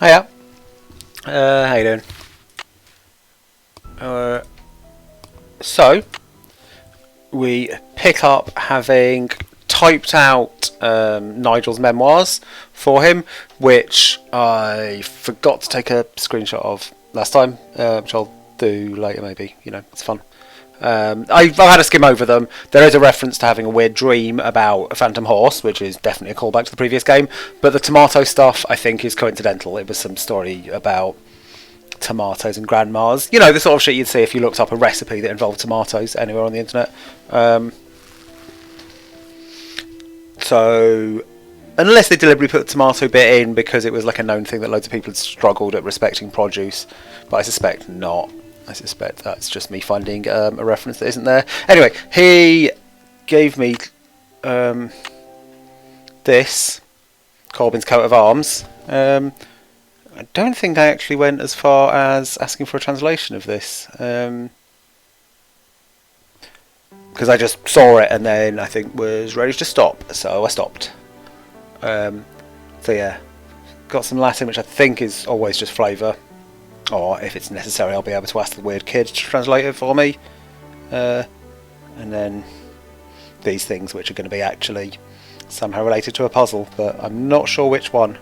Hiya. How you doing? So, we pick up having typed out Nigel's memoirs for him, which I forgot to take a screenshot of last time, which I'll do later maybe. You know, it's fun. I've had a skim over them. There is a reference to having a weird dream about a phantom horse, which is definitely a callback to the previous game. But the tomato stuff, I think, is coincidental. It was some story about tomatoes and grandmas. You know, the sort of shit you'd see if you looked up a recipe that involved tomatoes anywhere on the internet. So, unless they deliberately put the tomato bit in because it was like a known thing that loads of people had struggled at respecting produce, but I suspect not. I suspect that's just me finding a reference that isn't there. Anyway, he gave me this, Corbyn's coat of arms. I don't think I actually went as far as asking for a translation of this. Because I just saw it and then I think was ready to stop, so I stopped. So yeah, got some Latin, which I think is always just flavour. Or if it's necessary, I'll be able to ask the weird kid to translate it for me. And then these things, which are going to be actually somehow related to a puzzle, but I'm not sure which one.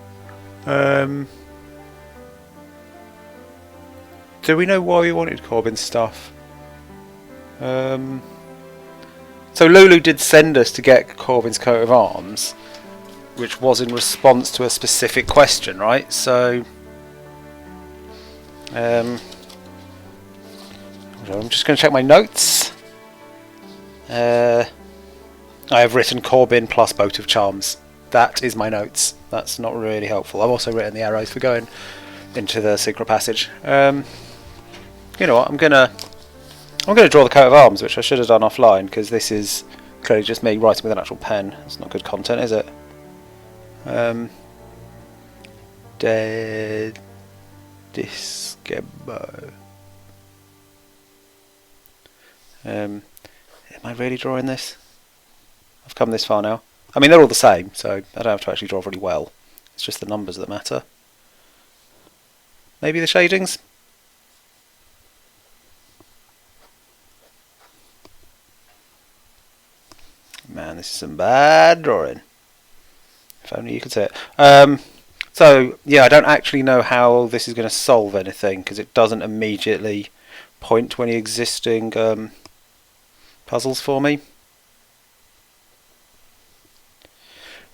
Do we know why we wanted Corbyn's stuff? So Lulu did send us to get Corbyn's coat of arms, which was in response to a specific question, right? So I'm just going to check my notes. I have written Corbyn plus Boat of Charms. That is my notes. That's not really helpful. I've also written the arrows for going into the secret passage. You know what? I'm gonna draw the coat of arms, which I should have done offline because this is clearly just me writing with an actual pen. It's not good content, is it? Dead. Disgebo. Am I really drawing this? I've come this far now. I mean, they're all the same, so I don't have to actually draw really well. It's just the numbers that matter. Maybe the shadings? Man, this is some bad drawing. If only you could see it. So, yeah, I don't actually know how this is going to solve anything, because it doesn't immediately point to any existing puzzles for me.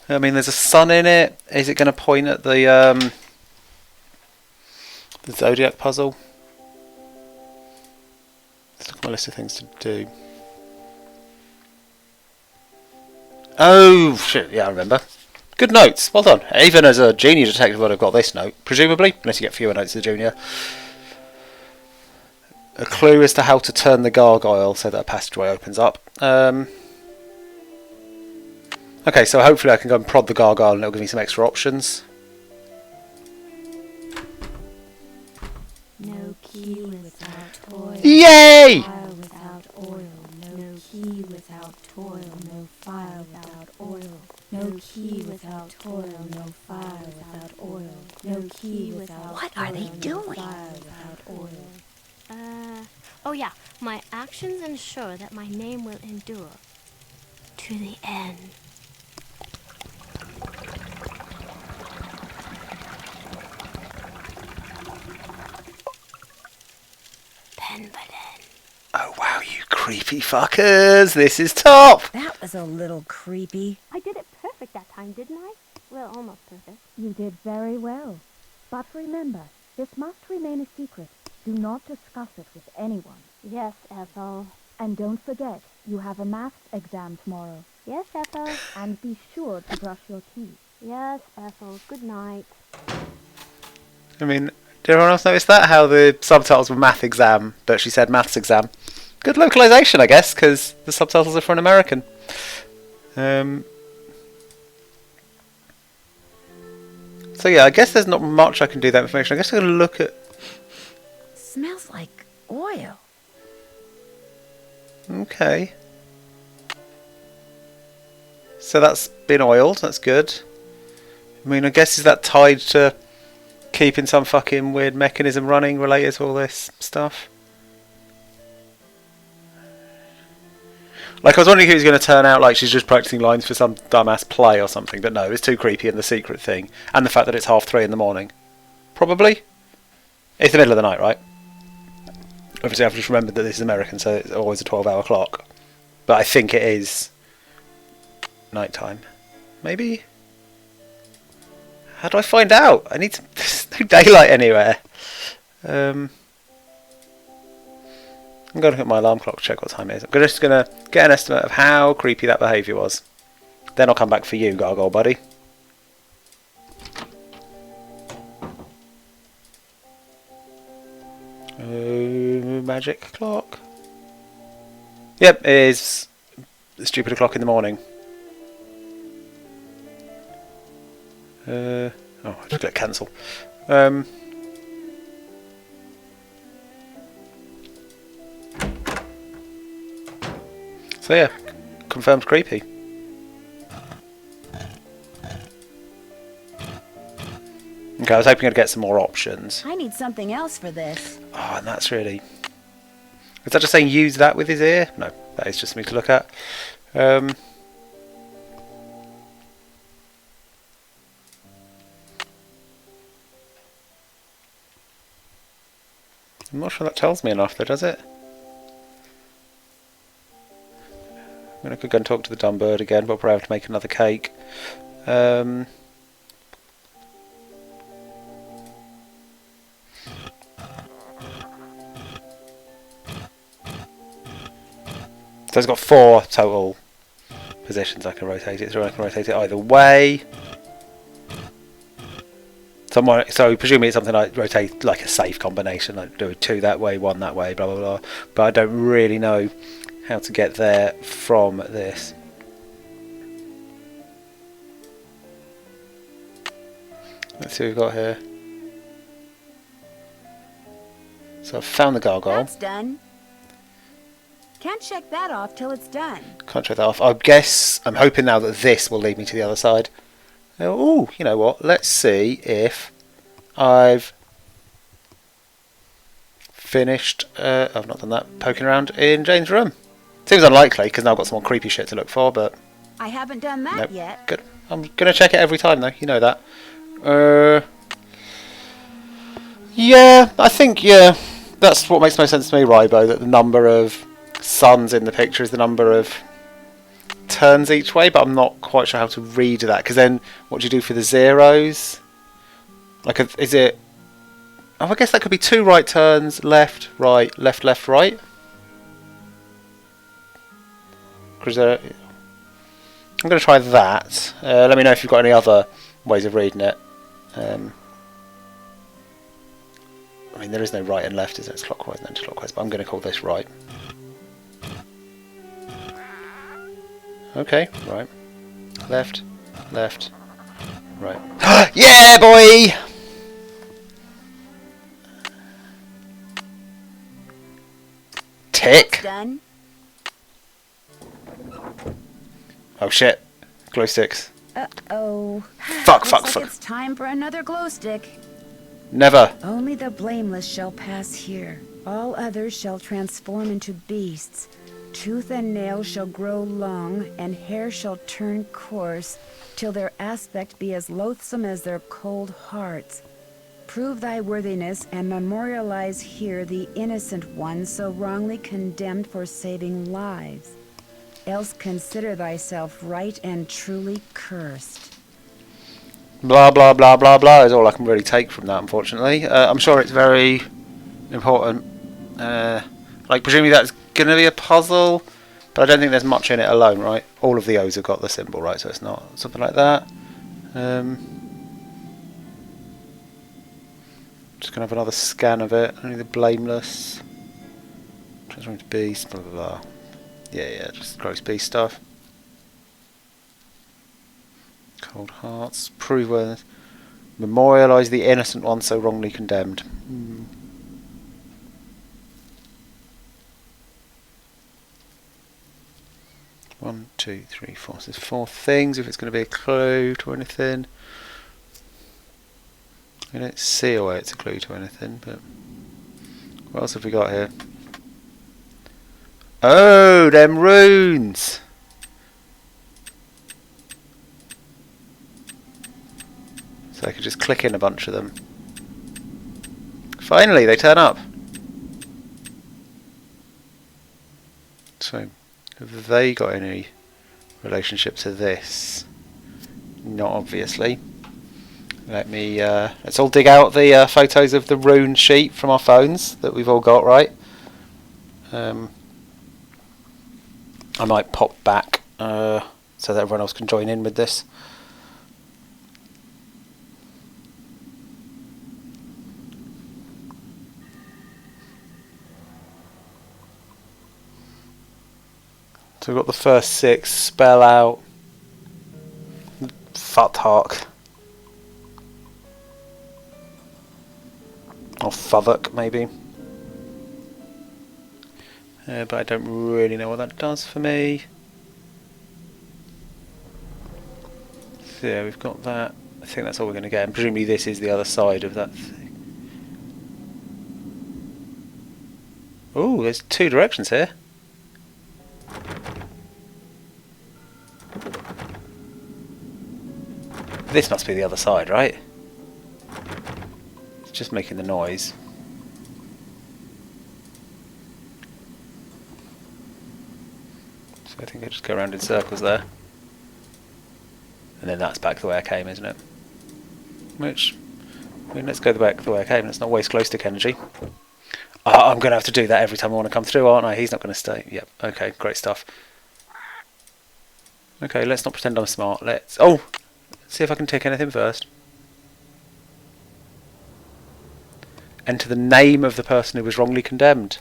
I mean, there's a sun in it. Is it going to point at the Zodiac puzzle? Let's look at my list of things to do. Oh, shit, yeah, I remember. Good notes, well done. Even as a junior detective would have got this note, presumably, unless you get fewer notes as a junior. A clue as to how to turn the gargoyle so that a passageway opens up. Okay, so hopefully I can go and prod the gargoyle and it'll give me some extra options. No key without toil. Yay! Fire without oil. No key without toil. No fire without oil. No key without toil. No fire without oil. No key without. What are they doing? No fire without oil. Oh yeah, my actions ensure that my name will endure to the end. Pen button. Oh wow, you creepy fuckers! This is top! That was a little creepy. I did it perfect that time, didn't I? Well, almost perfect. You did very well. But remember, this must remain a secret. Do not discuss it with anyone. Yes, Ethel. And don't forget, you have a maths exam tomorrow. Yes, Ethel. And be sure to brush your teeth. Yes, Ethel. Good night. I mean, did everyone else notice that? How the subtitles were math exam, but she said maths exam. Good localization, I guess, because the subtitles are for an American. So yeah, I guess there's not much I can do with that information. I guess I'm going to look at... Smells like oil. Okay. So that's been oiled, that's good. I mean, I guess is that tied to keeping some fucking weird mechanism running related to all this stuff. Like, I was wondering who was going to turn out like she's just practicing lines for some dumbass play or something, but no, it's too creepy, and the secret thing, and the fact that it's 3:30 in the morning. Probably. It's the middle of the night, right? Obviously, I've just remembered that this is American, so it's always a 12-hour clock. But I think it is night time. Maybe? How do I find out? I need to... There's no daylight anywhere. I'm going to look at my alarm clock to check what time it is. I'm just going to get an estimate of how creepy that behaviour was. Then I'll come back for you, Gargoyle buddy. Magic clock. Yep, it is the stupid o'clock in the morning. Oh, I just click cancel. So yeah, confirmed creepy. Okay, I was hoping I'd get some more options. I need something else for this. Oh, and that's really... Is that just saying use that with his ear? No, that is just me to look at. I'm not sure that tells me enough though, does it? I'm going to go and talk to the dumb bird again, but we'll probably have to make another cake. So it's got 4 total positions I can rotate it through. I can rotate it either way. So presumably it's something like rotate like a safe combination, like do 2 that way, 1 that way, blah blah blah. But I don't really know how to get there from this. Let's see what we've got here. So I've found the gargoyle. That's done. Can't check that off till it's done. Can't check that off. I'm hoping now that this will lead me to the other side. Oh, you know what? Let's see if I've finished. I've not done that. Poking around in Jane's room. Seems unlikely because now I've got some more creepy shit to look for, but I haven't done that nope. yet. Good. I'm gonna check it every time though. You know that. Yeah, I think that's what makes most sense to me, Rybo. That the number of suns in the picture is the number of turns each way, but I'm not quite sure how to read that, because then what do you do for the zeros? Like, is it... Oh, I guess that could be 2 right turns, left, right, left, left, right. I'm going to try that. Let me know if you've got any other ways of reading it. I mean, there is no right and left, is there? It's clockwise and anti-clockwise, but I'm going to call this right. Okay, right. Left, left, right. Yeah, boy! Tick! Done. Oh shit. Glow sticks. Uh-oh. Fuck. Looks like it's time for another glow stick. Never. Only the blameless shall pass here. All others shall transform into beasts. Tooth and nail shall grow long, and hair shall turn coarse, till their aspect be as loathsome as their cold hearts. Prove thy worthiness, and memorialize here the innocent one so wrongly condemned for saving lives. Else consider thyself right and truly cursed. Blah blah blah blah blah is all I can really take from that, unfortunately. I'm sure it's very important. Like, presumably that's going to be a puzzle, but I don't think there's much in it alone, right? All of the O's have got the symbol, right? So it's not something like that. Just going to have another scan of it. Only the blameless. Transform into beast, blah blah blah. Yeah, just gross beast stuff. Cold hearts. Prove worth. Memorialise the innocent one so wrongly condemned. 1, 2, 3, 4. So there's 4 things. If it's going to be a clue to anything. We don't see a way it's a clue to anything, but what else have we got here? Oh, them runes! So I could just click in a bunch of them. Finally, they turn up! So, have they got any relationship to this? Not obviously. Let's all dig out the photos of the rune sheet from our phones that we've all got, right? I might pop back so that everyone else can join in with this. So we've got the first 6 spell out Futhark. Or Futhark, maybe. But I don't really know what that does for me. So yeah, we've got that. I think that's all we're going to get. And presumably this is the other side of that thing. Oh, there's 2 directions here. This must be the other side, right? It's just making the noise. So I think I just go around in circles there. And then that's back the way I came, isn't it? Which, I mean, let's go back the way I came. Let's not waste glow stick energy. Oh, I'm going to have to do that every time I want to come through, aren't I? He's not going to stay. Yep, okay, great stuff. Okay, let's not pretend I'm smart. Let's see if I can tick anything first. Enter the name of the person who was wrongly condemned.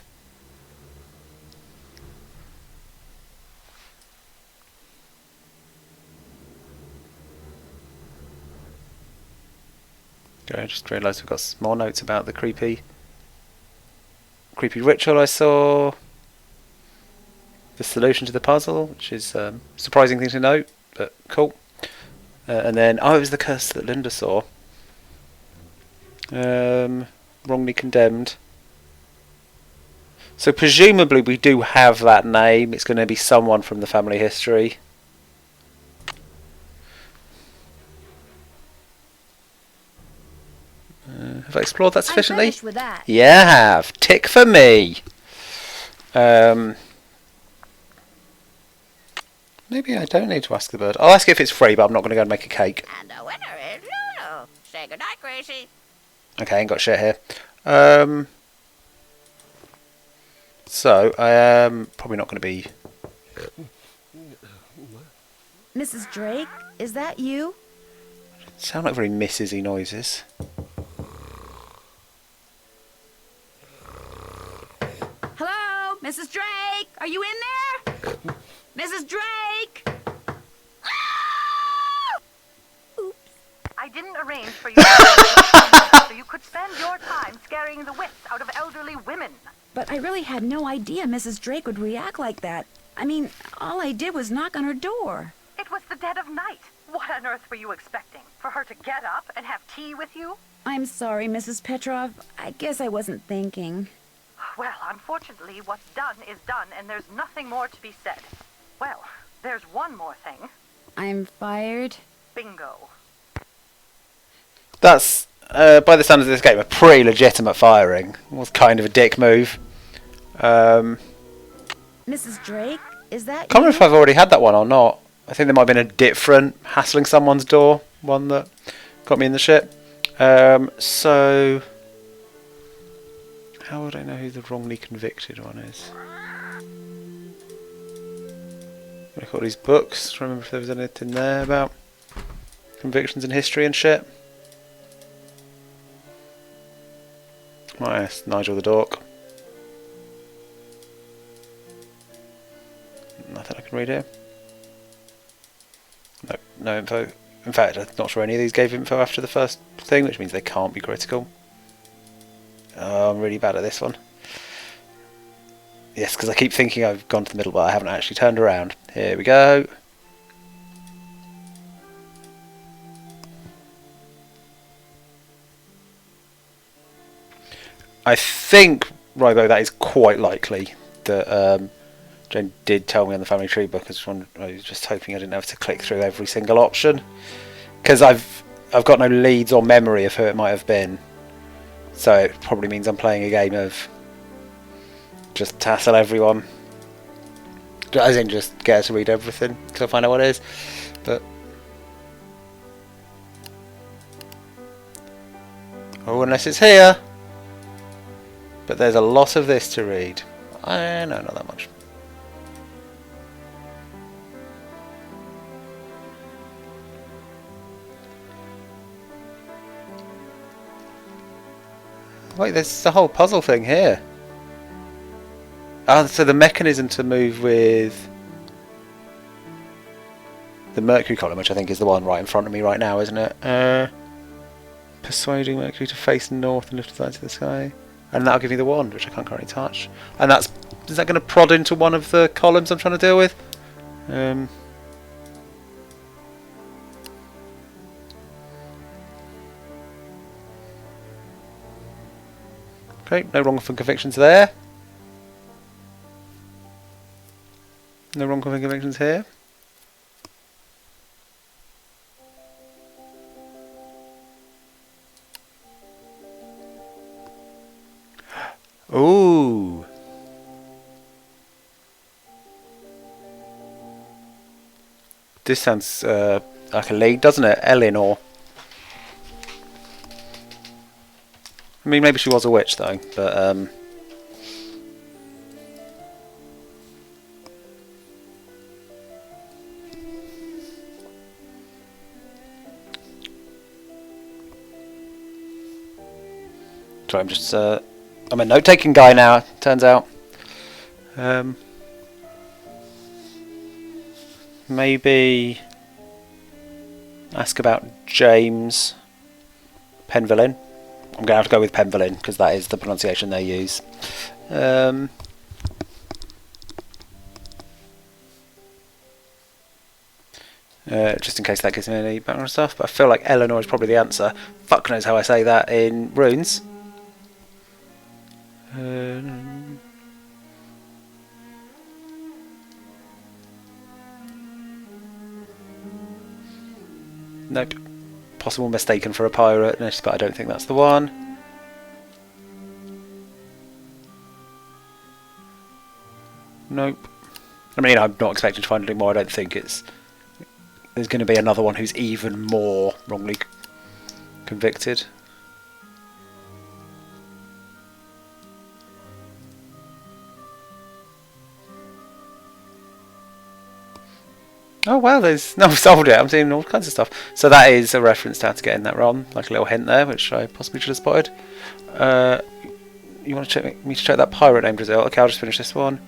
Okay, I just realised we've got some more notes about the creepy ritual I saw. The solution to the puzzle, which is a surprising thing to note, but cool. And then, it was the curse that Linda saw. Wrongly condemned. So presumably we do have that name. It's going to be someone from the family history. Have I explored that sufficiently? I'm finished with that. Yeah, I have. Tick for me. Maybe I don't need to ask the bird. I'll ask if it's free, but I'm not going to go and make a cake. And the winner is Lulu. Say goodnight, Gracie. Okay, I ain't got shit here. So, I am probably not going to be... Mrs. Drake, is that you? Sound like very Mrs-y noises. Hello, Mrs. Drake, are you in there? Mrs. Drake! Oops. I didn't arrange for you to so you could spend your time scaring the wits out of elderly women. But I really had no idea Mrs. Drake would react like that. I mean, all I did was knock on her door. It was the dead of night. What on earth were you expecting? For her to get up and have tea with you? I'm sorry, Mrs. Petrov. I guess I wasn't thinking. Well, unfortunately, what's done is done, and there's nothing more to be said. Well, there's one more thing. I'm fired. Bingo. That's, by the standards of this game, a pretty legitimate firing. It was kind of a dick move. Mrs. Drake, is that I can't remember you? if I've already had that one or not. I think there might have been a different hassling someone's door one that got me in the shit. So... how would I know who the wrongly convicted one is? Look at all these books, try to remember if there was anything there about convictions in history and shit. Might ask Nigel the Dork. Nothing I can read here. No, no info. In fact, I'm not sure any of these gave info after the first thing, which means they can't be critical. Oh, I'm really bad at this one. Yes, because I keep thinking I've gone to the middle, but I haven't actually turned around. Here we go. I think, Robo, that is quite likely that Jane did tell me on the family tree book. I was just hoping I didn't have to click through every single option, because I've got no leads or memory of who it might have been. So it probably means I'm playing a game of just tassel everyone, as in just get her to read everything till I find out what it is. But oh, unless it's here. But there's a lot of this to read. No, not that much. Wait, there's the whole puzzle thing here. Oh, so the mechanism to move with the Mercury column, which I think is the one right in front of me right now, isn't it? Persuading Mercury to face north and lift the light to the sky. And that'll give me the wand, which I can't currently touch. And is that going to prod into one of the columns I'm trying to deal with? Okay, no wrongful convictions there. No wrongful convictions here. Ooh. This sounds like a lead, doesn't it? Eleanor. I mean, maybe she was a witch, though, but sorry, I'm just I'm a note-taking guy now, turns out. Maybe ask about James Penvillin. I'm going to have to go with Penvillin because that is the pronunciation they use. Just in case that gives me any background stuff, but I feel like Eleanor is probably the answer. Fuck knows how I say that in runes. Nope. Possible mistaken for a pirate, but I don't think that's the one. Nope. I mean, I'm not expecting to find anything more. I don't think there's going to be another one who's even more wrongly convicted. Oh wow, there's no solved it. I'm seeing all kinds of stuff. So that is a reference to how to get in that ROM, like a little hint there, which I possibly should have spotted. You want to check me to check that pirate name, Brazil? Okay, I'll just finish this one.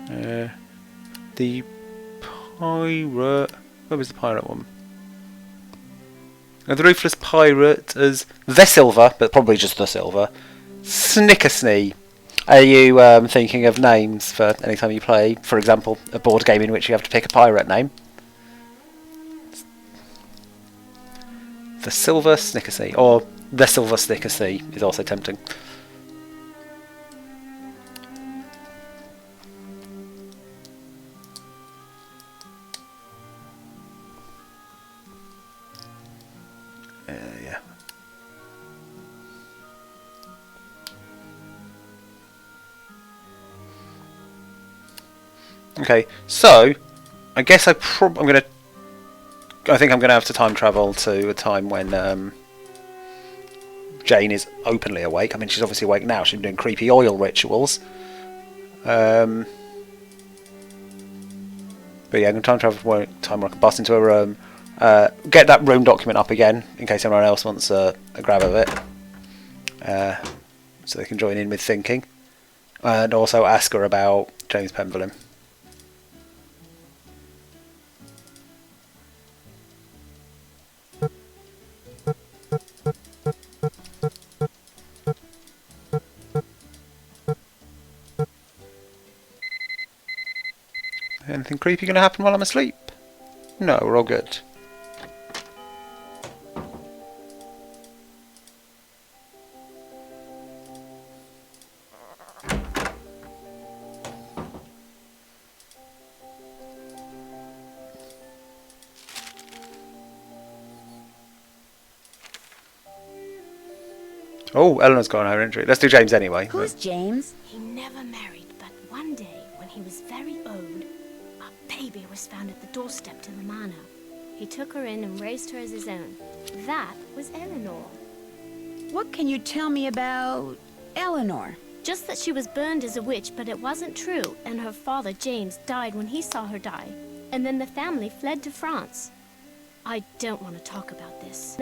The pirate. Where was the pirate one? The ruthless pirate as the Silver, but probably just the Silver. Snickersnee. Are you thinking of names for any time you play, for example, a board game in which you have to pick a pirate name? The Silver Snickersnee, or the Silver Snickersnee is also tempting. Yeah. Okay, so I guess I think I'm gonna have to time travel to a time when Jane is openly awake. I mean, she's obviously awake now. She's been doing creepy oil rituals. But yeah, I'm gonna time travel to a time where I can bust into a room, get that room document up again in case anyone else wants a grab of it, so they can join in with thinking, and also ask her about James Penvillin. Anything creepy going to happen while I'm asleep? No, we're all good. Oh, Eleanor's got her entry. Let's do James anyway. Who's James? He never married, but one day, when he was very old, a baby was found at the doorstep to the manor. He took her in and raised her as his own. That was Eleanor. What can you tell me about Eleanor? Just that she was burned as a witch, but it wasn't true, and her father, James, died when he saw her die. And then the family fled to France. I don't want to talk about this.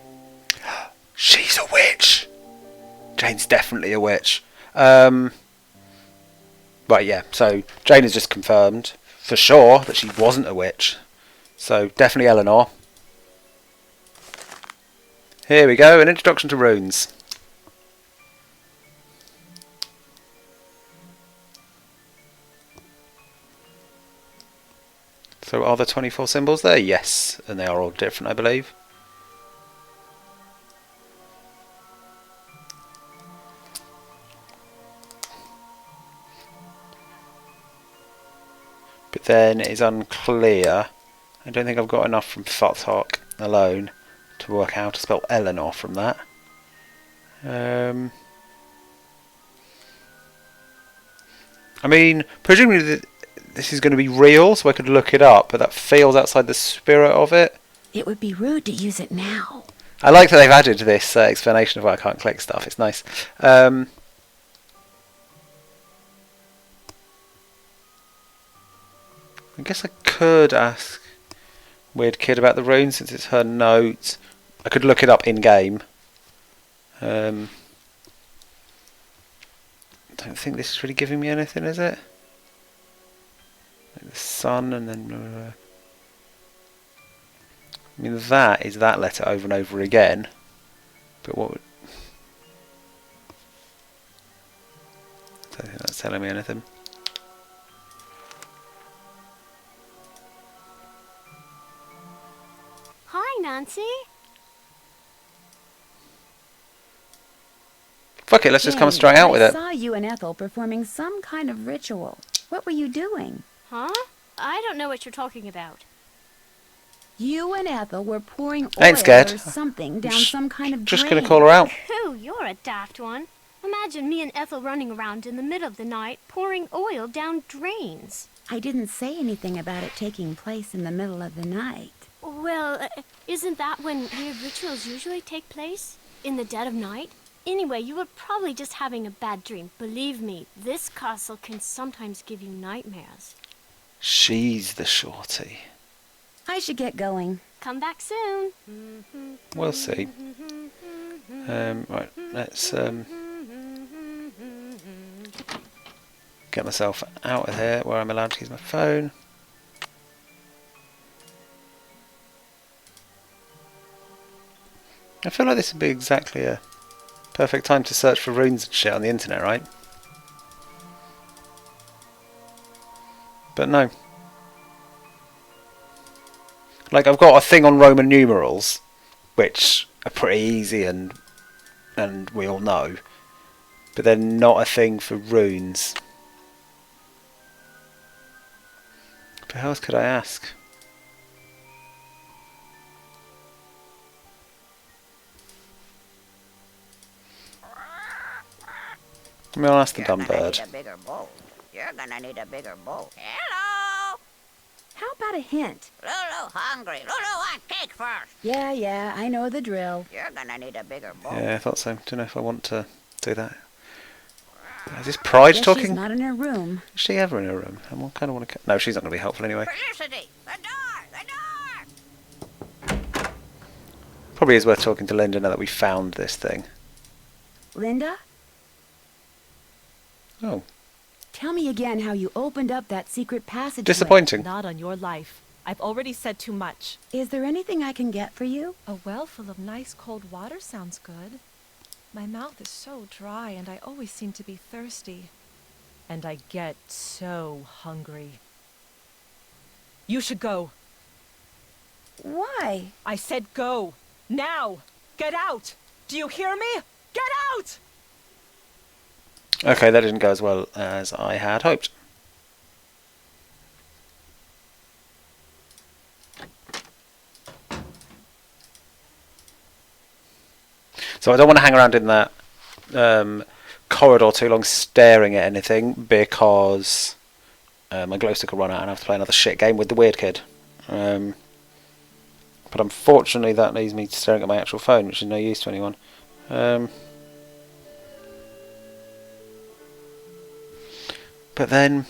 She's a witch! Jane's definitely a witch. Right, yeah, so Jane has just confirmed for sure that she wasn't a witch. So definitely Eleanor. Here we go, an introduction to runes. So are there 24 symbols there? Yes, and they are all different, I believe. But then it is unclear. I don't think I've got enough from Fothok alone to work out how to spell Eleanor from that. I mean, presumably this is going to be real, so I could look it up, but that feels outside the spirit of it. It would be rude to use it now. I like that they've added this explanation of why I can't click stuff. It's nice. I guess I could ask Weird Kid about the runes since it's her note. I could look it up in game. I don't think this is really giving me anything, is it? Like the sun and then blah, blah, blah. I mean, that is that letter over and over again. But what would... I don't think that's telling me anything. Hi, Nancy. Fuck it, let's just come James, straight out with I it. saw you and Ethel performing some kind of ritual. What were you doing? Huh? I don't know what you're talking about. You and Ethel were pouring oil I ain't scared. or something down Just- some kind of Just drain. gonna call her out. Pooh, you're a daft one. Imagine me and Ethel running around in the middle of the night pouring oil down drains. I didn't say anything about it taking place in the middle of the night. Well, isn't that when weird rituals usually take place? In the dead of night? Anyway, you were probably just having a bad dream. Believe me, this castle can sometimes give you nightmares. She's the shorty. I should get going. Come back soon. We'll see. Right, let's get myself out of here where I'm allowed to use my phone. I feel like this would be exactly a perfect time to search for runes and shit on the internet, right? But no. Like, I've got a thing on Roman numerals, which are pretty easy and we all know, but they're not a thing for runes. But who else could I ask? I mean, I'll ask the dumb bird. You're gonna need a bigger bowl. Hello! How about a hint? Lulu hungry. Lulu want cake first. Yeah, I know the drill. You're gonna need a bigger bowl. Yeah, I thought so. Don't know if I want to do that. Is this Pride Guess talking? she's not in her room. Is she ever in her room? I kind of want to... No, she's not going to be helpful anyway. Felicity! The door! Probably is worth talking to Linda now that we found this thing. Linda, Oh, tell me again how you opened up that secret passage. disappointing. Not on your life. I've already said too much. Is there anything I can get for you? A well full of nice cold water sounds good. My mouth is so dry and I always seem to be thirsty. And I get so hungry. You should go. Why? I said go. Now! Get out! Do you hear me? Get out! Okay, that didn't go as well as I had hoped. So I don't want to hang around in that corridor too long staring at anything because my glow stick will run out and I have to play another shit game with the weird kid. But unfortunately that leaves me staring at my actual phone, which is no use to anyone. But then,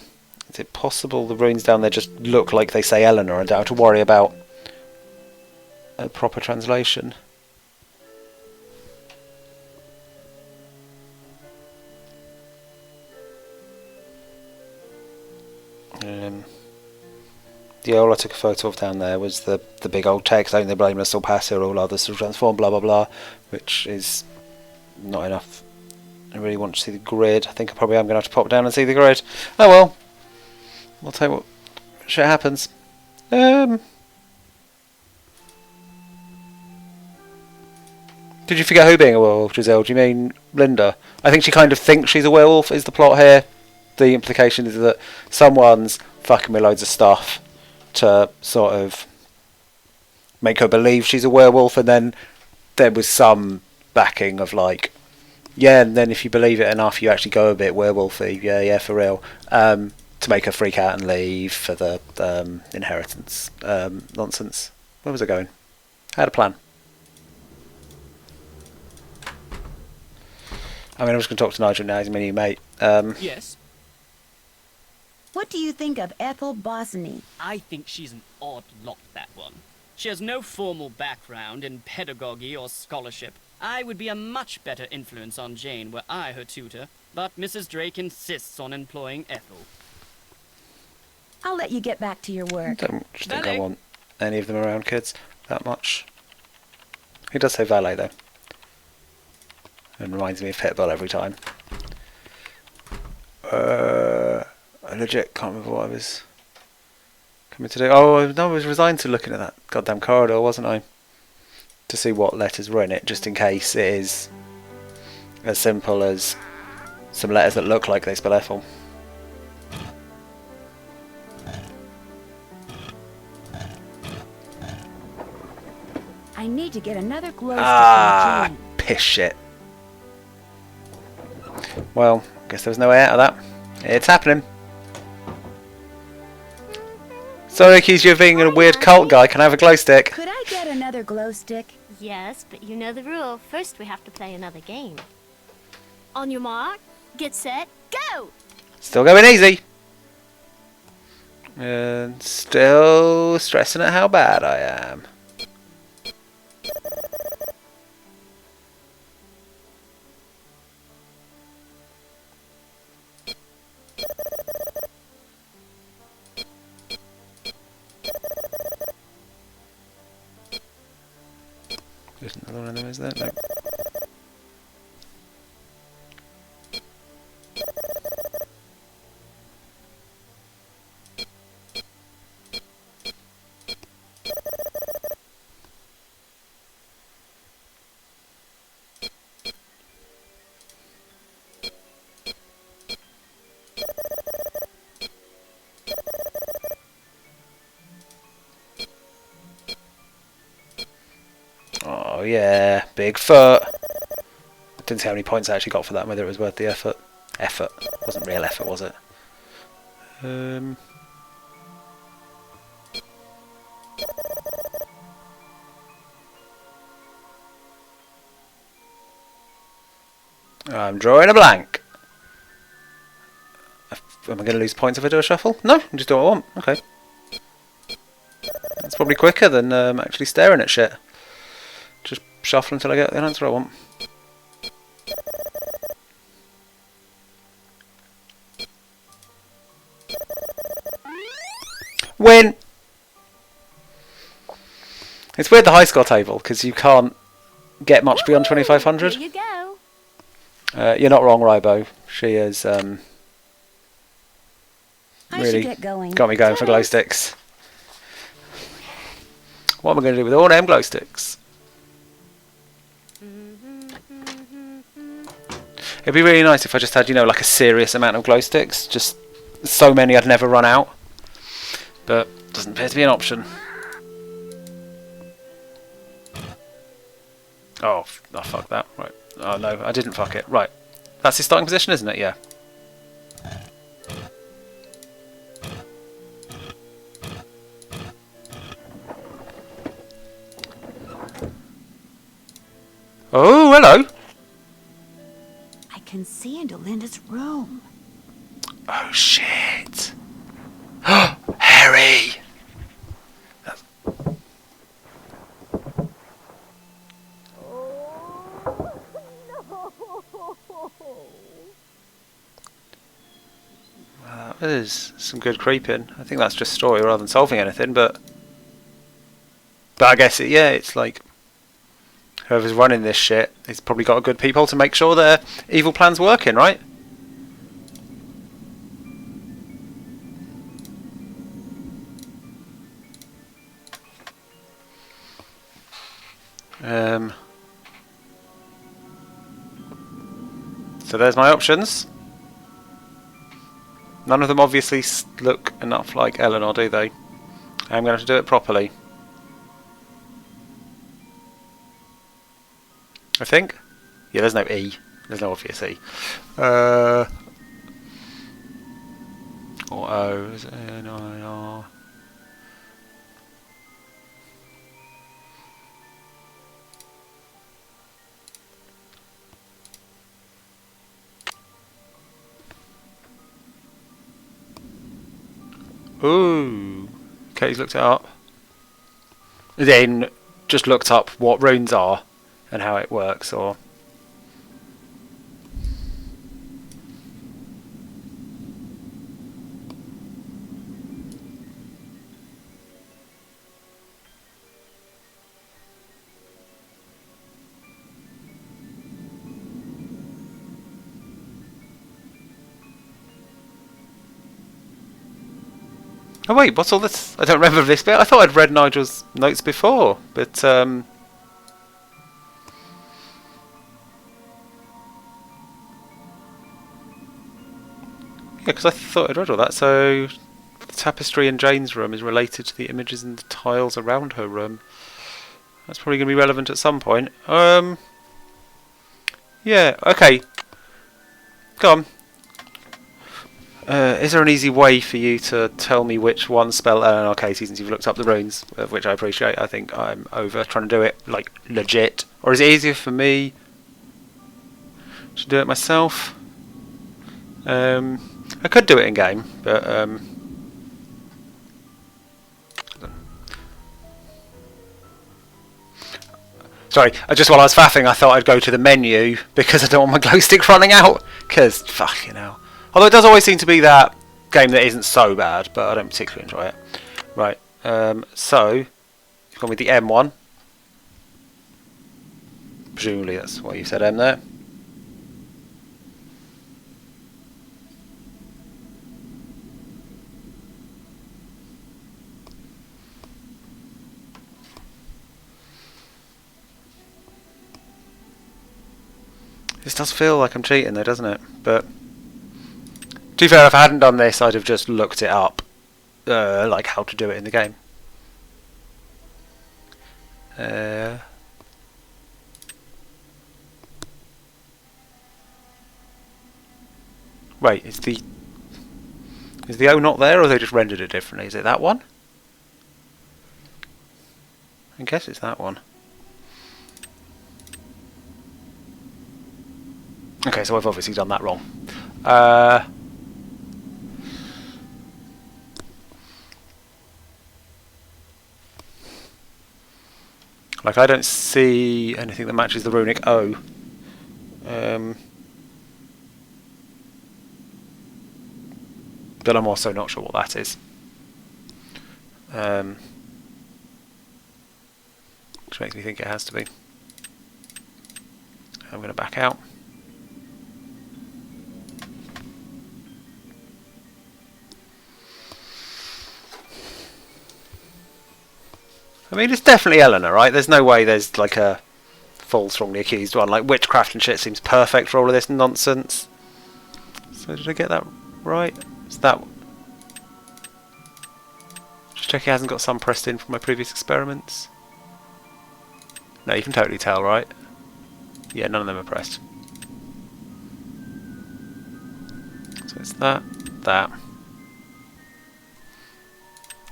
is it possible the runes down there just look like they say Eleanor and don't have to worry about a proper translation? The all I took a photo of down there was the big old text, only the blameless will pass here, all others will transform, blah blah blah, which is not enough. I really want to see the grid. I think I probably am going to have to pop down and see the grid. Oh well, we'll tell you what shit happens. Did you forget who being a werewolf, Giselle? Do you mean Linda? I think she kind of thinks she's a werewolf, is the plot here. The implication is that someone's fucking with loads of stuff to sort of make her believe she's a werewolf, and then there was some backing of like, yeah, and then if you believe it enough you actually go a bit werewolfy, yeah, for real, to make her freak out and leave for the inheritance nonsense. Where was I going? I had a plan. I mean, I was going to talk to Nigel now, he's my new mate. Yes? What do you think of Ethel Bosney? I think she's an odd lot, that one. She has no formal background in pedagogy or scholarship. I would be a much better influence on Jane were I her tutor, but Mrs. Drake insists on employing Ethel. I'll let you get back to your work. I don't think I want any of them around kids that much. He does say valet though. And reminds me of Pitbull every time. I legit can't remember what I was coming to do. Oh no, I was resigned to looking at that goddamn corridor, wasn't I? To see what letters were in it, just in case it is as simple as some letters that look like they spell Ethel. I need to get another glow stick on Jane. Piss shit. Well, guess there was no way out of that. It's happening. Sorry, I accuse you of being a weird cult guy. Can I have a glow stick? Could I get another glow stick? Yes, but you know the rule. First we have to play another game. On your mark, get set, go! Still going easy. And still stressing at how bad I am. There's another one of them, is there? No. Oh yeah, Bigfoot. I didn't see how many points I actually got for that, whether it was worth the effort. Effort. Wasn't real effort, was it? I'm drawing a blank. Am I going to lose points if I do a shuffle? No, I'm just doing what I want. Okay. That's probably quicker than actually staring at shit. Just shuffle until I get the answer I want. Win! It's weird, the high score table, because you can't get much beyond 2500. Here you go. You're not wrong, Rybo. She is really get going. got me going for glow sticks. What am I going to do with all them glow sticks? It'd be really nice if I just had, you know, like a serious amount of glow sticks. Just so many I'd never run out. But doesn't appear to be an option. Oh, I fucked that. Right. Oh no, I didn't fuck it. Right. That's his starting position, isn't it? Yeah. Oh, hello. I can see into Linda's room. Oh shit. Harry. Well, that is some good creeping. I think that's just story rather than solving anything, but I guess yeah, it's like whoever's running this shit, he's probably got good people to make sure their evil plan's working, right? So there's my options. None of them obviously look enough like Eleanor, do they? I'm going to have to do it properly. I think. Yeah, there's no E. There's no obvious E. Or O. Is it N-I-R? Ooh. Katie's looked it up. Then just looked up what runes are and how it works, or... Oh wait, what's all this? I don't remember this bit. I thought I'd read Nigel's notes before, but yeah, because I thought I'd read all that. So the tapestry in Jane's room is related to the images in the tiles around her room. That's probably going to be relevant at some point. Yeah, okay. Go on. Is there an easy way for you to tell me which one spell Eleanor Katie, since you've looked up the runes, which I appreciate. I think I'm over trying to do it, like, legit. Or is it easier for me to do it myself? I could do it in-game, but... Sorry, while I was faffing, I thought I'd go to the menu, because I don't want my glow stick running out. Because, fuck, you know. Although it does always seem to be that game that isn't so bad, but I don't particularly enjoy it. Right, so, you've gone with the M one. Presumably that's why you said M there. This does feel like I'm cheating though, doesn't it? But... to be fair, if I hadn't done this, I'd have just looked it up, like how to do it in the game. Wait, is the O not there, or they just rendered it differently? Is it that one? I guess it's that one. Okay, so I've obviously done that wrong. Like, I don't see anything that matches the runic O. But I'm also not sure what that is. Which makes me think it has to be. I'm going to back out. I mean, it's definitely Eleanor, right? There's no way there's like a full strongly accused one. Like, witchcraft and shit seems perfect for all of this nonsense. So did I get that right? Is that... just check it hasn't got some pressed in from my previous experiments. No, you can totally tell, right? Yeah, none of them are pressed. So it's that, that,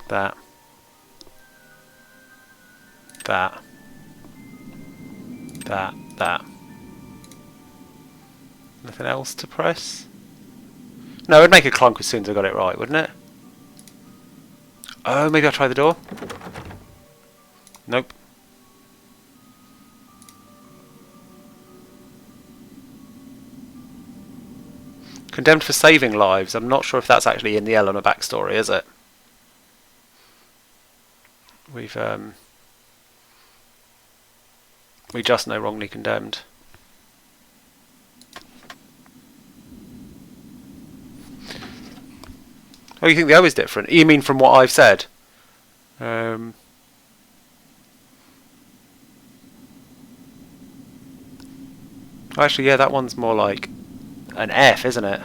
that, that, that, that. Nothing else to press? No, it'd make a clunk as soon as I got it right, wouldn't it? Oh, maybe I'll try the door? Nope. Condemned for saving lives. I'm not sure if that's actually in the Eleanor backstory, is it? We just know wrongly condemned. Oh, you think the O is different? You mean from what I've said? Actually, yeah, that one's more like an F, isn't it?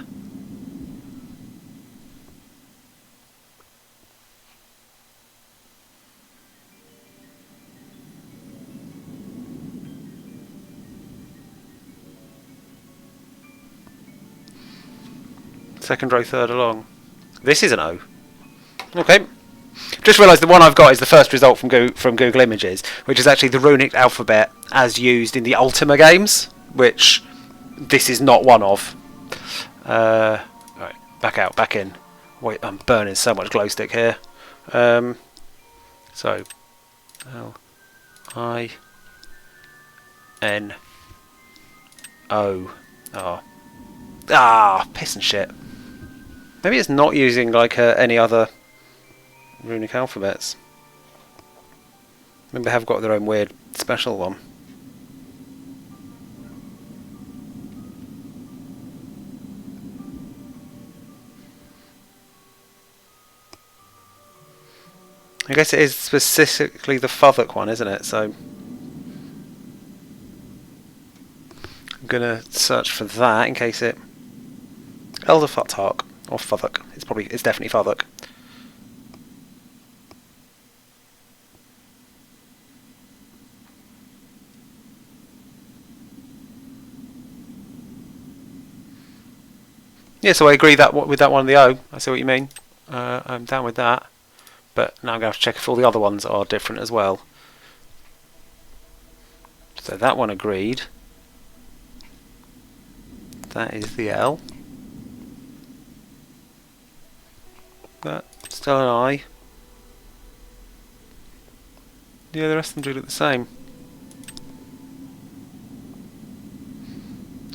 Second row, third along. This is an O. Okay. Just realised the one I've got is the first result from Google Images, which is actually the runic alphabet as used in the Ultima games, which this is not one of. Right, back out, back in. Wait, I'm burning so much glow stick here. So, L-I-N-O. Oh. Ah, piss and shit. Maybe it's not using like any other runic alphabets. Maybe they have got their own weird special one. I guess it is specifically the Fothic one, isn't it? So I'm gonna search for that in case it Elder Futhark or Fothic. It's definitely Fothic. Yeah, so I agree with that one of the O. I see what you mean. I'm down with that. But now I'm going to have to check if all the other ones are different as well. So that one agreed. That is the L. But still an I. Yeah, the rest of them do look the same.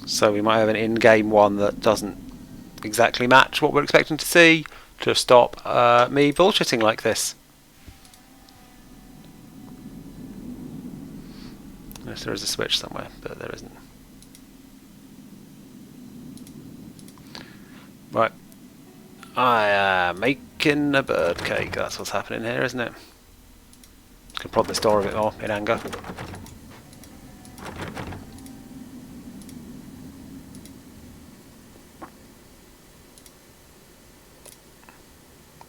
So we might have an in-game one that doesn't exactly match what we're expecting to see to stop me bullshitting like this. Unless there is a switch somewhere, but there isn't. Right. I am making a bird cake. That's what's happening here, isn't it? Can prod this door a bit more in anger.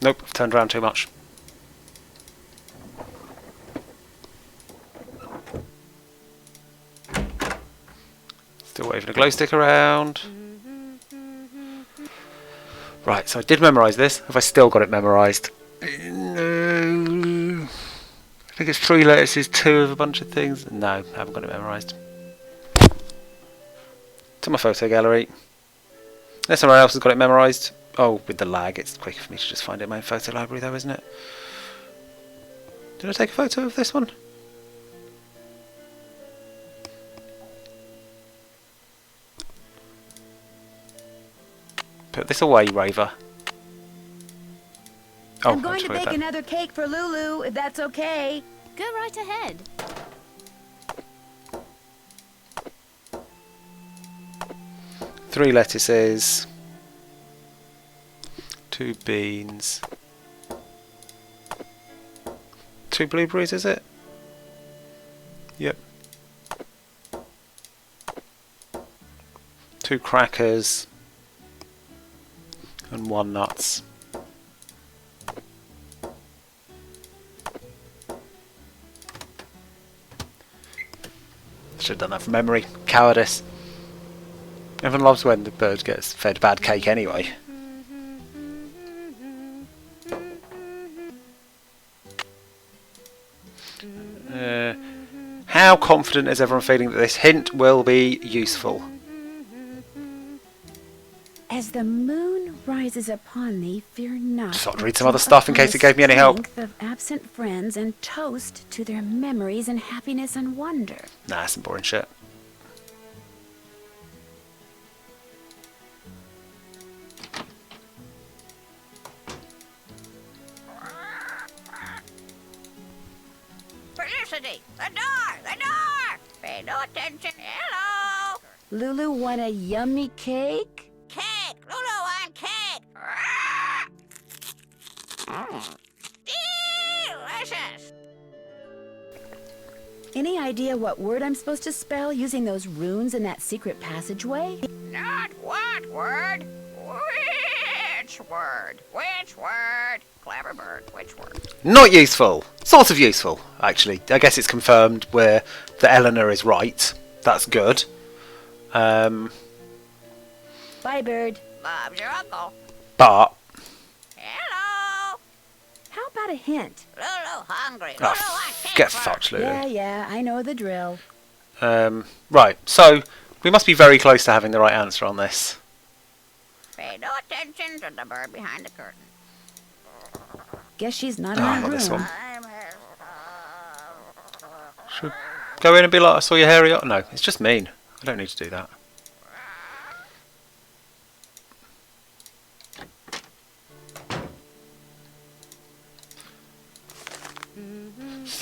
Nope, I've turned around too much. Still waving a glow stick around. Right, so I did memorise this. Have I still got it memorised? No. I think it's 3 letters, 2 of a bunch of things. No, I haven't got it memorised. To my photo gallery. Unless someone else has got it memorised. Oh, with the lag, it's quicker for me to just find it in my own photo library though, isn't it? Did I take a photo of this one? Put this away, Raver. Oh, I'm going to bake another cake for Lulu, if that's okay. Go right ahead. Three lettuces. 2 beans. 2 blueberries, is it? Yep. 2 crackers. And 1 nuts. Should have done that from memory. Cowardice. Everyone loves when the bird gets fed bad cake anyway. How confident is everyone feeling that this hint will be useful? As the moon rises upon thee, fear not. Just thought I'd read but some other think stuff in upon case the it gave me any help. strength of absent friends and toast to their memories and happiness and wonder. Nah, that's some boring shit. Felicity! The door! The door! Pay no attention. Hello! Lulu want a yummy cake? Cake! Lulu on cake! Delicious! Any idea what word I'm supposed to spell using those runes in that secret passageway? Not what word? Which word? Which word? Clever bird. Which word? Not useful. Sort of useful, actually. I guess it's confirmed where that Eleanor is right. That's good. Bye, bird. Bob's your uncle. But Hello! How about a hint? Lulu hungry. oh, Lulu on cake. get first. fucked, Lulu. Yeah, I know the drill. Right, so we must be very close to having the right answer on this. Pay no attention to the bird behind the curtain. Guess she's not Oh, in I her got room. this one. Should we go in and be like, I saw your hairy eye? No, it's just mean. I don't need to do that.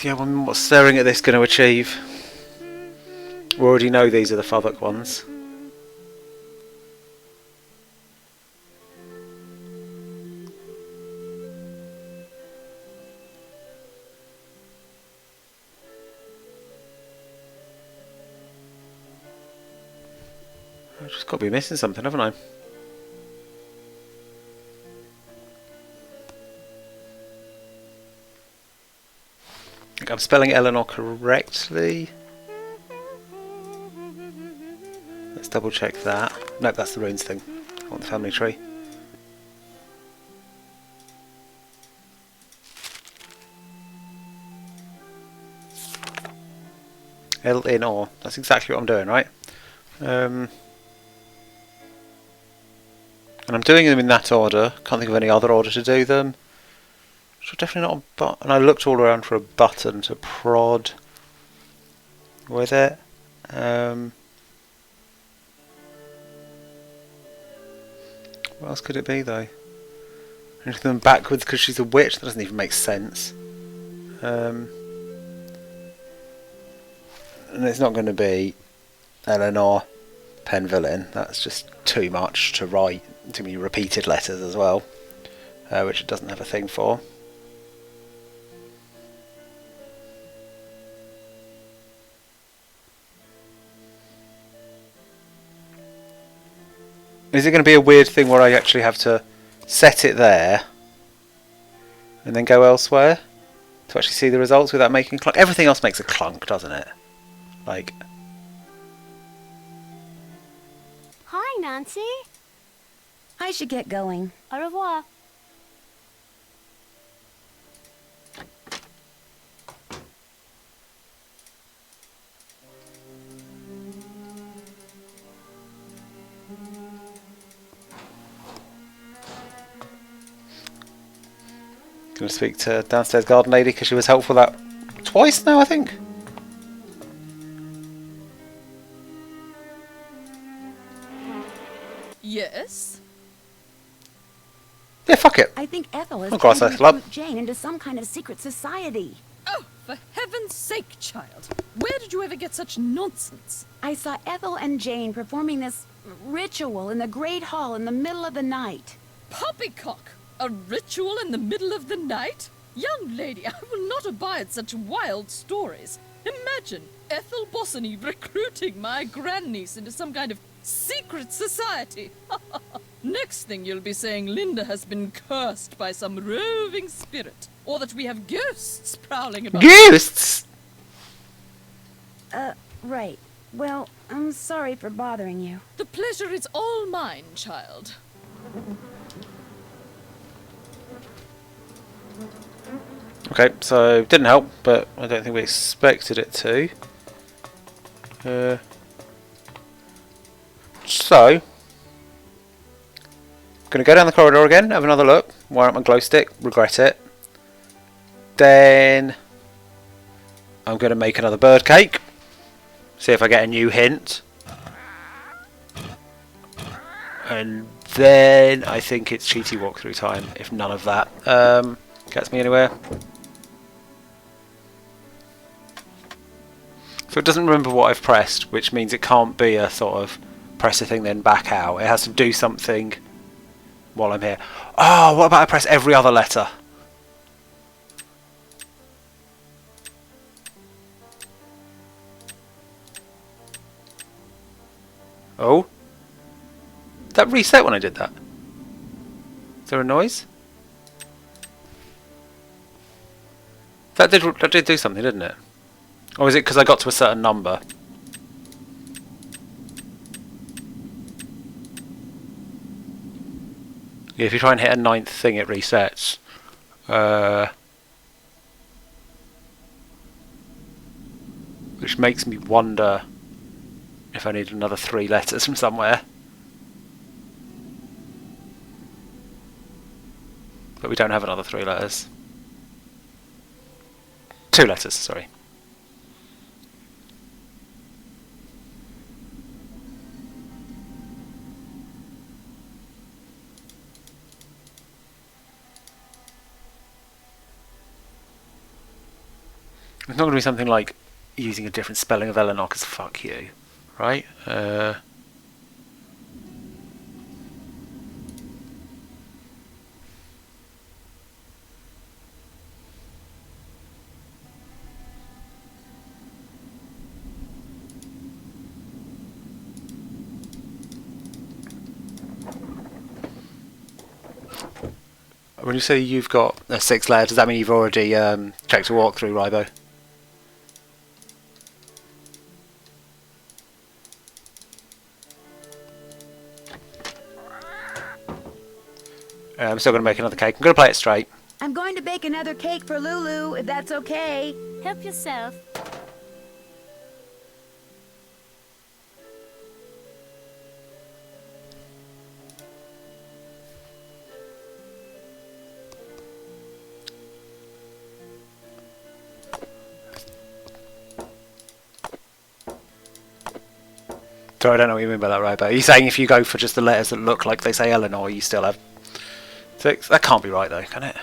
Yeah, what's staring at this going to achieve? We already know these are the Fothock ones. I've just got to be missing something, haven't I? I think I'm spelling Eleanor correctly. Let's double check that. Nope, that's the runes thing. I want the family tree. Eleanor. That's exactly what I'm doing, right? And I'm doing them in that order. Can't think of any other order to do them. So definitely not a button. And I looked all around for a button to prod with it. What else could it be though? Anything them backwards because she's a witch? That doesn't even make sense. And it's not going to be Eleanor Penvillain. That's just too much to write. Too many repeated letters as well, which it doesn't have a thing for. Is it going to be a weird thing where I actually have to set it there and then go elsewhere to actually see the results without making a clunk? Everything else makes a clunk, doesn't it? Like... Hi, Nancy. I should get going. Au revoir. Going to speak to downstairs garden lady because she was helpful that twice now, I think. Yes? Yeah, fuck it. I think Ethel is Oh, trying God, to that's love. recruit Jane into some kind of secret society. Oh, for heaven's sake, child. Where did you ever get such nonsense? I saw Ethel and Jane performing this ritual in the Great Hall in the middle of the night. Poppycock! A ritual in the middle of the night? Young lady, I will not abide such wild stories. Imagine Ethel Bossany recruiting my grandniece into some kind of secret society. Next thing you'll be saying Linda has been cursed by some roving spirit, or that we have ghosts prowling about. Ghosts? Right. Well, I'm sorry for bothering you. The pleasure is all mine, child. Okay, so didn't help, but I don't think we expected it to. So, gonna go down the corridor again, have another look. Wire up my glow stick, regret it. Then I'm gonna make another bird cake. See if I get a new hint. And then I think it's cheaty walkthrough time, if none of that gets me anywhere. So it doesn't remember what I've pressed, which means it can't be a sort of press a thing then back out. It has to do something while I'm here. Oh, what about I press every other letter? Oh? That reset when I did that. Is there a noise? That did do something, didn't it? Or is it because I got to a certain number? Yeah, if you try and hit a 9th thing, it resets. Which makes me wonder if I need another 3 letters from somewhere. But we don't have another 3 letters. 2 letters, sorry. It's not going to be something like using a different spelling of Eleanor because fuck you, right? When you say you've got 6 layers, does that mean you've already checked a walkthrough, Rybo? I'm still going to make another cake. I'm going to play it straight. I'm going to bake another cake for Lulu, if that's okay. Help yourself. Sorry, I don't know what you mean by that, Rybo. Are you saying if you go for just the letters that look like they say Eleanor, you still have 6? That can't be right though, can it?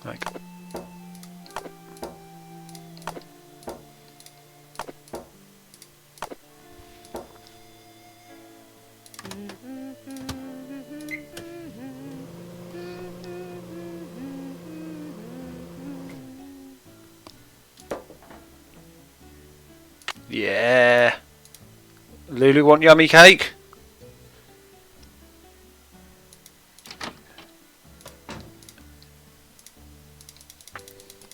Like. Yeah. Lulu want yummy cake?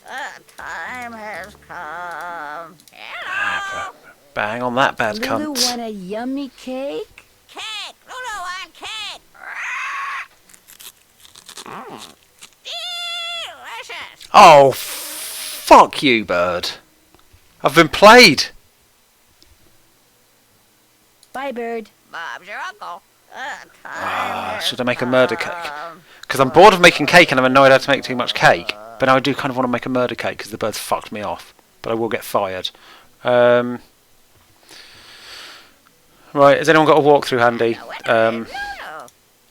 The time has come. Bang on that bad Lulu cunt. want a yummy cake? Cake! Lulu on cake! Delicious! Oh, fuck you, bird. I've been played. Bye, bird. Bob's your uncle. The time has Should I make a murder cake? come. Because I'm bored of making cake and I'm annoyed I have to make too much cake. But now I do kind of want to make a murder cake because the bird's fucked me off. But I will get fired. Right, has anyone got a walkthrough handy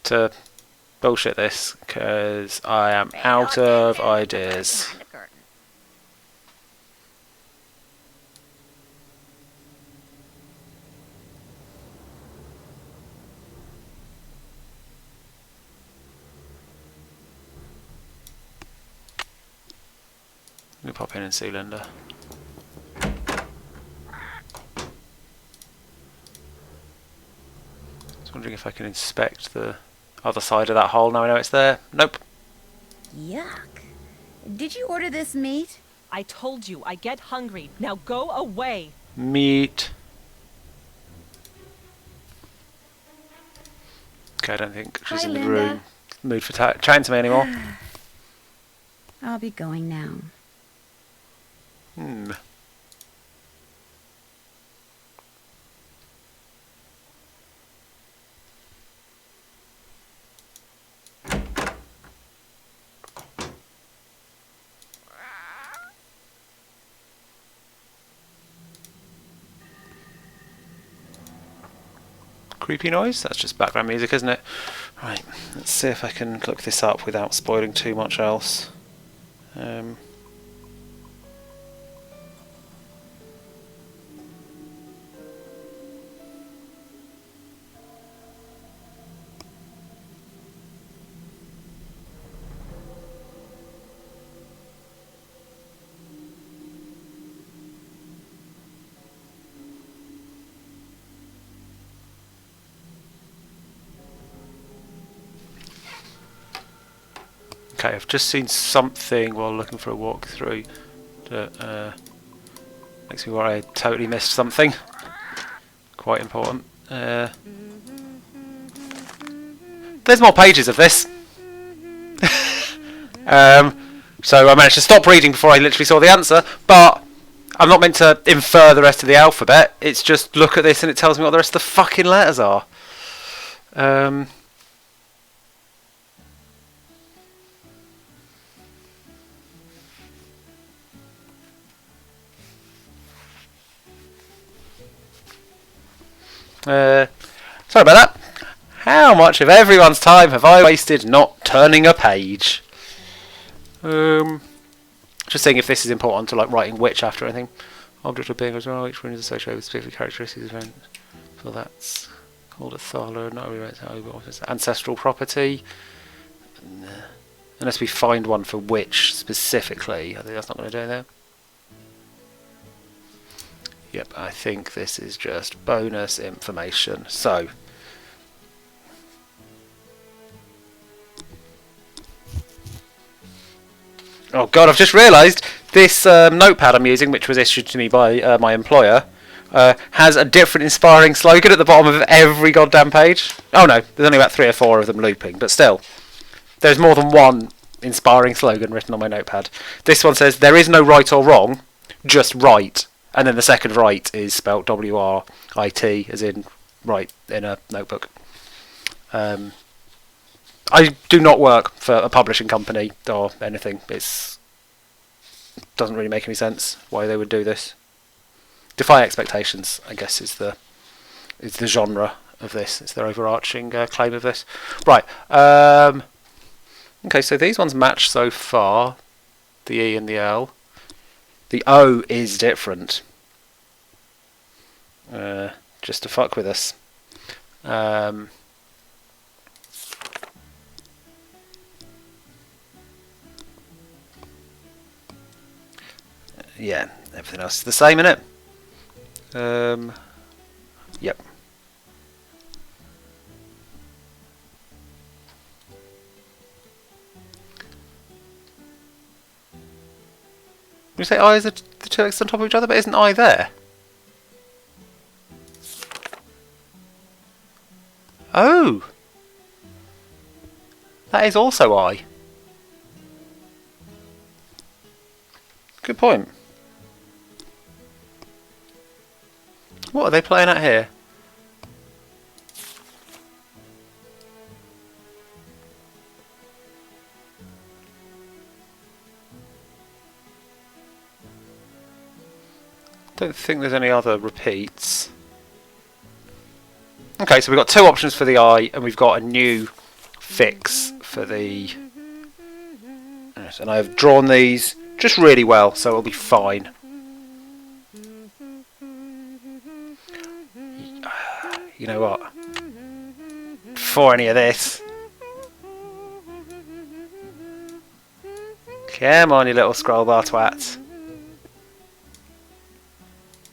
to bullshit this? Because I am out of ideas. Behind the curtain. Let me pop in and see Linda. Just wondering if I can inspect the other side of that hole now I know it's there. Nope. Yuck. Did you order this meat? I told you, I get hungry. Now go away. Meat. Okay, I don't think she's Hi, in the Linda. room. Mood for chatting to me anymore. I'll be going now. Hmm. Creepy noise? That's just background music, isn't it? Right, let's see if I can look this up without spoiling too much else. Okay, I've just seen something while looking for a walkthrough that makes me worry I totally missed something quite important. There's more pages of this. So I managed to stop reading before I literally saw the answer, but I'm not meant to infer the rest of the alphabet. It's just look at this and it tells me what the rest of the fucking letters are. Sorry about that. How much of everyone's time have I wasted not turning a page? Just seeing if this is important to like writing which after anything. Object of being as well, each rune is associated with specific characteristics. So that's called a thaler, not a ancestral property. Unless we find one for which specifically. I think that's not going to do it there. Yep, I think this is just bonus information. So, oh god, I've just realised this notepad I'm using, which was issued to me by my employer, has a different inspiring slogan at the bottom of every goddamn page. Oh no, there's only about 3 or 4 of them looping, but still, there's more than one inspiring slogan written on my notepad. This one says, there is no right or wrong, just right. And then the second right is spelt W-R-I-T, as in write in a notebook. I do not work for a publishing company or anything. It doesn't really make any sense why they would do this. Defy expectations, I guess, is the genre of this. It's their overarching claim of this. Right. Okay, so these ones match so far. The E and the L. The O is different. Just to fuck with us. Yeah, everything else is the same, innit? Yep. You say I is the two X's on top of each other, but isn't I there? Oh! That is also I. Good point. What are they playing at here? Don't think there's any other repeats. Okay, so we've got 2 options for the I, and we've got a new fix for the... Yes, and I've drawn these just really well, so it'll be fine. You know what? Before any of this... Come on, you little scroll bar twat.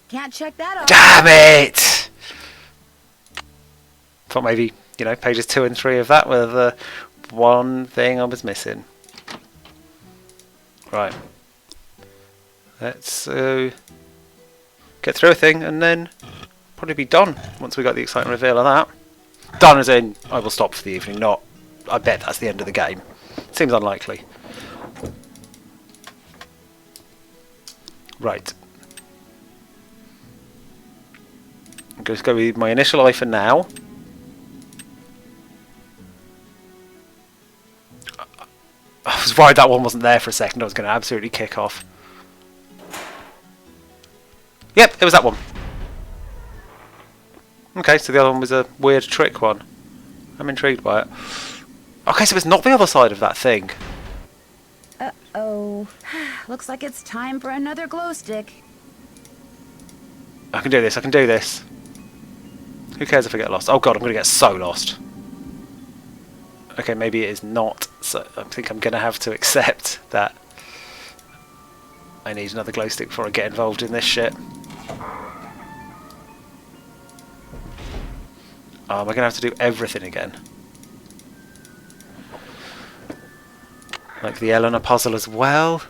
Can't check that off. Damn it! Thought maybe, you know, pages 2 and 3 of that were the one thing I was missing. Right. Let's get through a thing and then probably be done once we got the exciting reveal of that. Done as in, I will stop for the evening, not, I bet that's the end of the game. Seems unlikely. Right. I'm going to go with my initial eye for now. I was worried that one wasn't there for a second. I was going to absolutely kick off. Yep, it was that one. Okay, so the other one was a weird trick one. I'm intrigued by it. Okay, so it's not the other side of that thing. Uh-oh. Looks like it's time for another glow stick. I can do this, I can do this. Who cares if I get lost? Oh god, I'm going to get so lost. Okay, maybe it is not. So I think I'm going to have to accept that I need another glow stick before I get involved in this shit. Oh, am I going to have to do everything again? Like the Eleanor puzzle as well?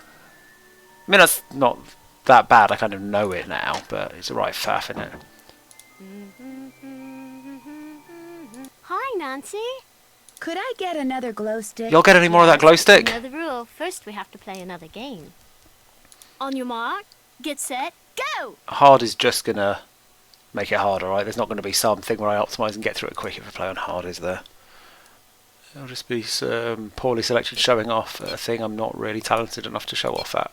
I mean, that's not that bad. I kind of know it now, but it's a right faff, isn't it? Hi, Nancy. Could I get another glow stick? You'll get any more of that glow stick? Another rule. First, we have to play another game. On your mark, get set, go! Hard is just going to make it harder, right? There's not going to be something where I optimise and get through it quick if I play on hard, is there? It'll just be some poorly selected showing off a thing I'm not really talented enough to show off at.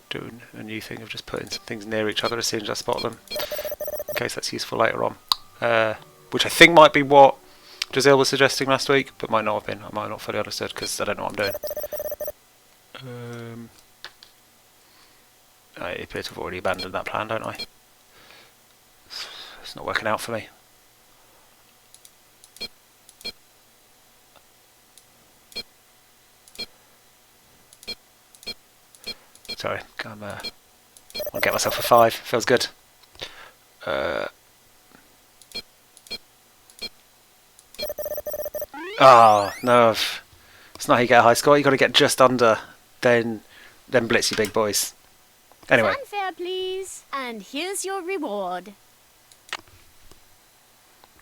Doing a new thing of just putting some things near each other as soon as I spot them, in case that's useful later on. Which I think might be what Giselle was suggesting last week, but might not have been. I might not fully understood because I don't know what I'm doing. I appear to have already abandoned that plan, don't I? It's not working out for me. Sorry, I'll get myself a 5. Feels good. No, it's not how you get a high score. You got to get just under, then blitz you big boys. Anyway. Fanfare, please. And here's your reward.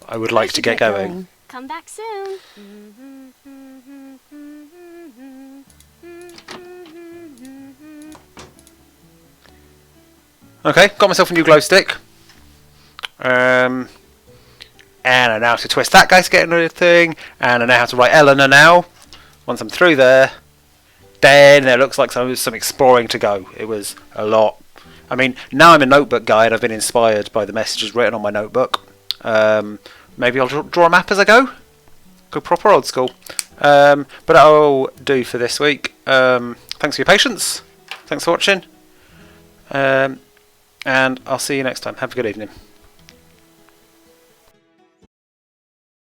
I would like to get going. Come back soon. Okay, got myself a new glow stick. And I know how to twist that guy to get another thing. And I know how to write Eleanor now. Once I'm through there, then it looks like some exploring to go. It was a lot. I mean, now I'm a notebook guy and I've been inspired by the messages written on my notebook. Maybe I'll draw a map as I go. Go proper old school. But that'll do for this week. Thanks for your patience. Thanks for watching. And I'll see you next time. Have a good evening.